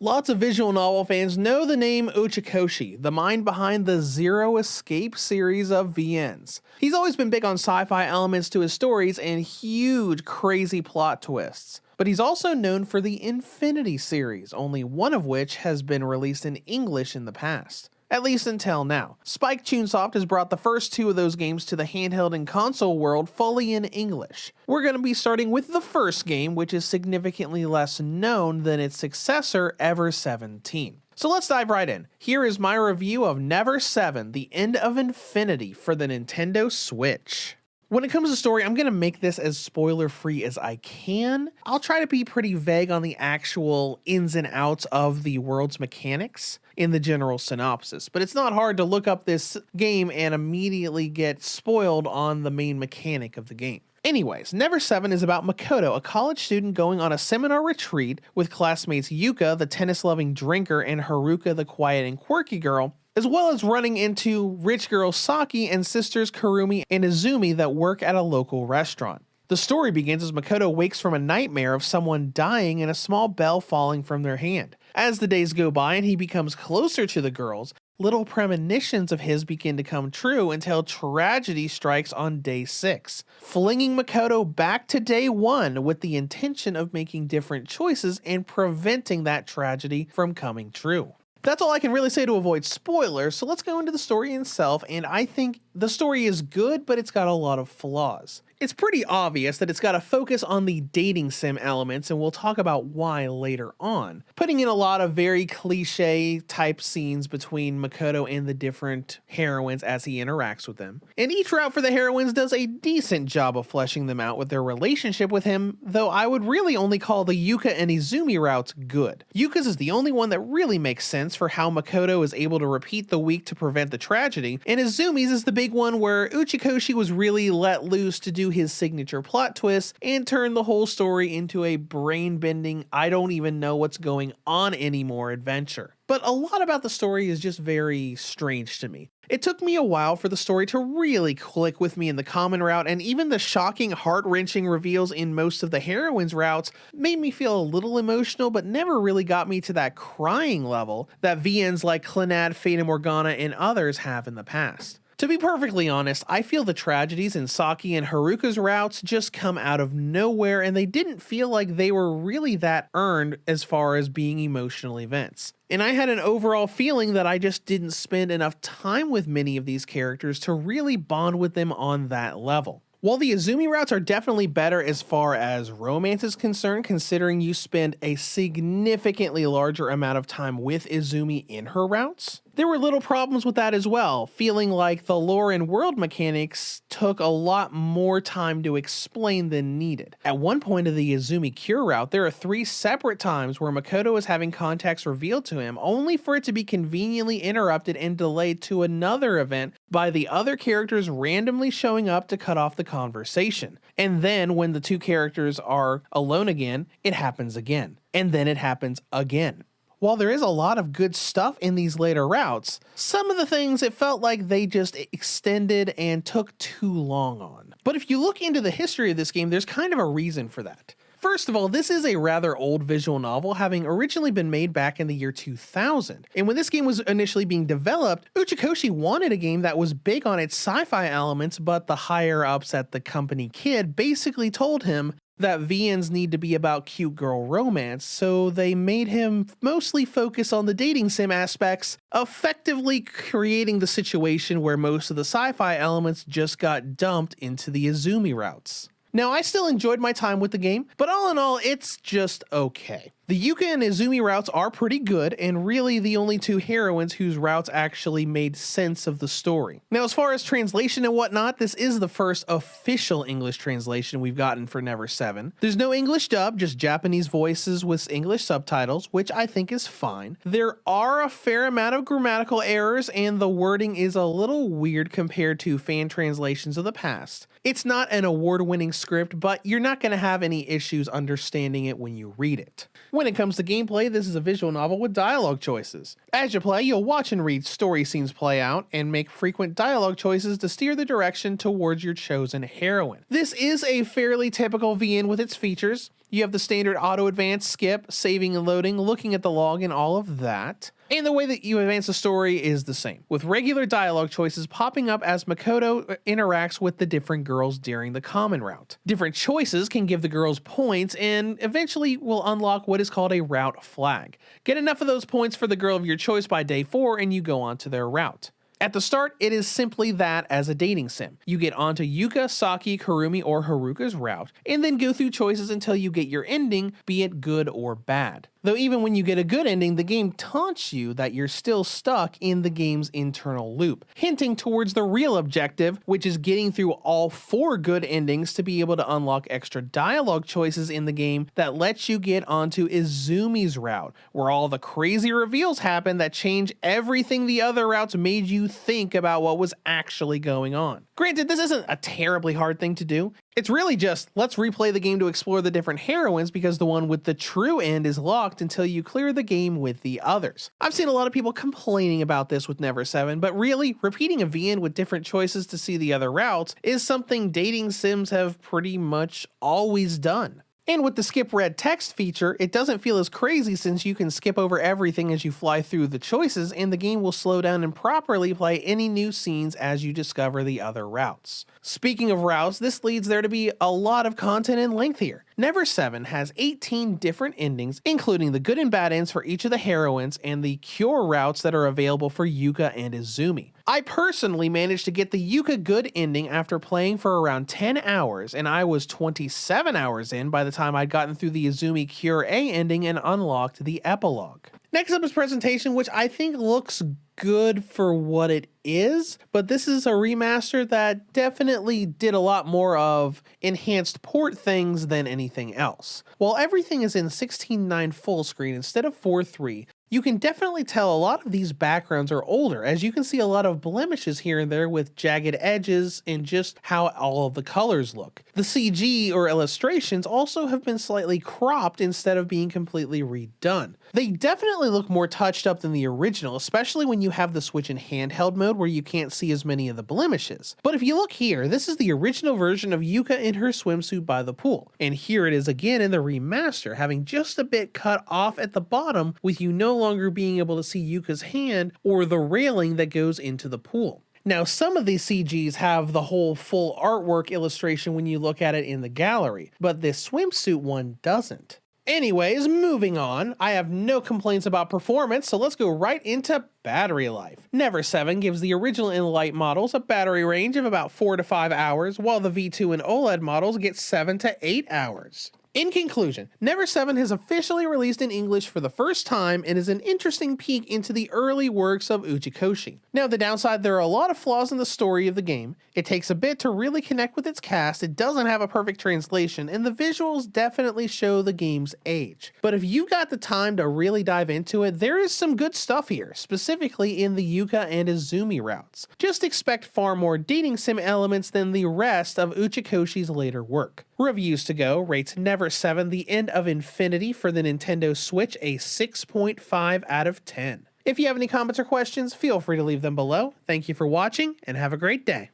Lots of visual novel fans know the name Uchikoshy, the mind behind the Zero Escape series of VNs. He's always been big on sci-fi elements to his stories and huge crazy plot twists. But he's also known for the Infinity series, only one of which has been released in English in the past. At least until now. Spike Chunsoft has brought the first two of those games to the handheld and console world fully in English. We're going to be starting with the first game, which is significantly less known than its successor, Ever 17. So let's dive right in. Here is my review of Never 7, The End of Infinity for the Nintendo Switch. When it comes to story, I'm going to make this as spoiler-free as I can. I'll try to be pretty vague on the actual ins and outs of the world's mechanics in the general synopsis, but it's not hard to look up this game and immediately get spoiled on the main mechanic of the game. Anyways, Never 7 is about Makoto, a college student going on a seminar retreat with classmates Yuka, the tennis-loving drinker, and Haruka, the quiet and quirky girl, as well as running into rich girl Saki and sisters Kurumi and Izumi that work at a local restaurant. The story begins as Makoto wakes from a nightmare of someone dying and a small bell falling from their hand. As the days go by and he becomes closer to the girls, little premonitions of his begin to come true until tragedy strikes on day 6, flinging Makoto back to day 1 with the intention of making different choices and preventing that tragedy from coming true. That's all I can really say to avoid spoilers, so let's go into the story itself, and I think the story is good, but it's got a lot of flaws. It's pretty obvious that it's got to focus on the dating sim elements, and we'll talk about why later on, putting in a lot of very cliche type scenes between Makoto and the different heroines as he interacts with them. And each route for the heroines does a decent job of fleshing them out with their relationship with him, though I would really only call the Yuka and Izumi routes good. Yuka's is the only one that really makes sense for how Makoto is able to repeat the week to prevent the tragedy, and Izumi's is the big one where Uchikoshy was really let loose to do his signature plot twist and turn the whole story into a brain-bending, I don't even know what's going on anymore adventure. But a lot about the story is just very strange to me. It took me a while for the story to really click with me in the common route, and even the shocking, heart-wrenching reveals in most of the heroines' routes made me feel a little emotional, but never really got me to that crying level that VNs like Clannad, Fata Morgana, and others have in the past. To be perfectly honest, I feel the tragedies in Saki and Haruka's routes just come out of nowhere, and they didn't feel like they were really that earned as far as being emotional events. And I had an overall feeling that I just didn't spend enough time with many of these characters to really bond with them on that level. While the Izumi routes are definitely better as far as romance is concerned, considering you spend a significantly larger amount of time with Izumi in her routes, there were little problems with that as well, feeling like the lore and world mechanics took a lot more time to explain than needed. At one point of the Izumi Cure route, there are 3 separate times where Makoto is having contacts revealed to him, only for it to be conveniently interrupted and delayed to another event by the other characters randomly showing up to cut off the conversation. And then when the 2 characters are alone again, it happens again. And then it happens again. While there is a lot of good stuff in these later routes, some of the things it felt like they just extended and took too long on. But if you look into the history of this game, there's kind of a reason for that. First of all, this is a rather old visual novel, having originally been made back in the year 2000. And when this game was initially being developed, Uchikoshy wanted a game that was big on its sci-fi elements, but the higher-ups at the company Kid basically told him that VNs need to be about cute girl romance, so they made him mostly focus on the dating sim aspects, effectively creating the situation where most of the sci-fi elements just got dumped into the Izumi routes. Now, I still enjoyed my time with the game, but all in all, it's just okay. The Yuka and Izumi routes are pretty good, and really the only 2 heroines whose routes actually made sense of the story. Now, as far as translation and whatnot, this is the first official English translation we've gotten for Never 7. There's no English dub, just Japanese voices with English subtitles, which I think is fine. There are a fair amount of grammatical errors, and the wording is a little weird compared to fan translations of the past. It's not an award-winning script, but you're not going to have any issues understanding it when you read it. When it comes to gameplay, this is a visual novel with dialogue choices. As you play, you'll watch and read story scenes play out and make frequent dialogue choices to steer the direction towards your chosen heroine. This is a fairly typical VN with its features. You have the standard auto advance, skip, saving and loading, looking at the log and all of that. And the way that you advance the story is the same, with regular dialogue choices popping up as Makoto interacts with the different girls during the common route. Different choices can give the girls points and eventually will unlock what is called a route flag. Get enough of those points for the girl of your choice by day 4 and you go on to their route. At the start, it is simply that as a dating sim. You get onto Yuka, Saki, Kurumi, or Haruka's route, and then go through choices until you get your ending, be it good or bad. Though even when you get a good ending, the game taunts you that you're still stuck in the game's internal loop, hinting towards the real objective, which is getting through all 4 good endings to be able to unlock extra dialogue choices in the game that lets you get onto Izumi's route, where all the crazy reveals happen that change everything the other routes made you think about what was actually going on. Granted, this isn't a terribly hard thing to do. It's really just, let's replay the game to explore the different heroines because the one with the true end is locked until you clear the game with the others. I've seen a lot of people complaining about this with Never 7, but really, repeating a VN with different choices to see the other routes is something dating sims have pretty much always done. And with the skip red text feature, it doesn't feel as crazy since you can skip over everything as you fly through the choices and the game will slow down and properly play any new scenes as you discover the other routes. Speaking of routes, this leads there to be a lot of content and length here. Never 7 has 18 different endings, including the good and bad ends for each of the heroines and the cure routes that are available for Yuka and Izumi. I personally managed to get the Yuka good ending after playing for around 10 hours, and I was 27 hours in by the time I'd gotten through the Izumi Cure A ending and unlocked the epilogue. Next up is presentation, which I think looks good for what it is, but this is a remaster that definitely did a lot more of enhanced port things than anything else. While everything is in 16:9 full screen instead of 4:3, you can definitely tell a lot of these backgrounds are older, as you can see a lot of blemishes here and there with jagged edges and just how all of the colors look. The CG or illustrations also have been slightly cropped instead of being completely redone. They definitely look more touched up than the original, especially when you have the switch in handheld mode where you can't see as many of the blemishes. But if you look here, this is the original version of Yuka in her swimsuit by the pool. And here it is again in the remaster, having just a bit cut off at the bottom with you no longer being able to see Yuka's hand or the railing that goes into the pool. Now, some of these CGs have the whole full artwork illustration when you look at it in the gallery, but this swimsuit one doesn't. Anyways, moving on, I have no complaints about performance, so let's go right into battery life. Never 7 gives the original Enlight models a battery range of about 4 to 5 hours, while the V2 and OLED models get 7 to 8 hours. In conclusion, Never 7 has officially released in English for the first time and is an interesting peek into the early works of Uchikoshy. Now, the downside, there are a lot of flaws in the story of the game. It takes a bit to really connect with its cast, it doesn't have a perfect translation, and the visuals definitely show the game's age. But if you've got the time to really dive into it, there is some good stuff here, specifically in the Yuka and Izumi routes. Just expect far more dating sim elements than the rest of Uchikoshy's later work. Reviews to go rates Never 7 The End of Infinity for the Nintendo Switch a 6.5 out of 10. If you have any comments or questions, feel free to leave them below. Thank you for watching and have a great day.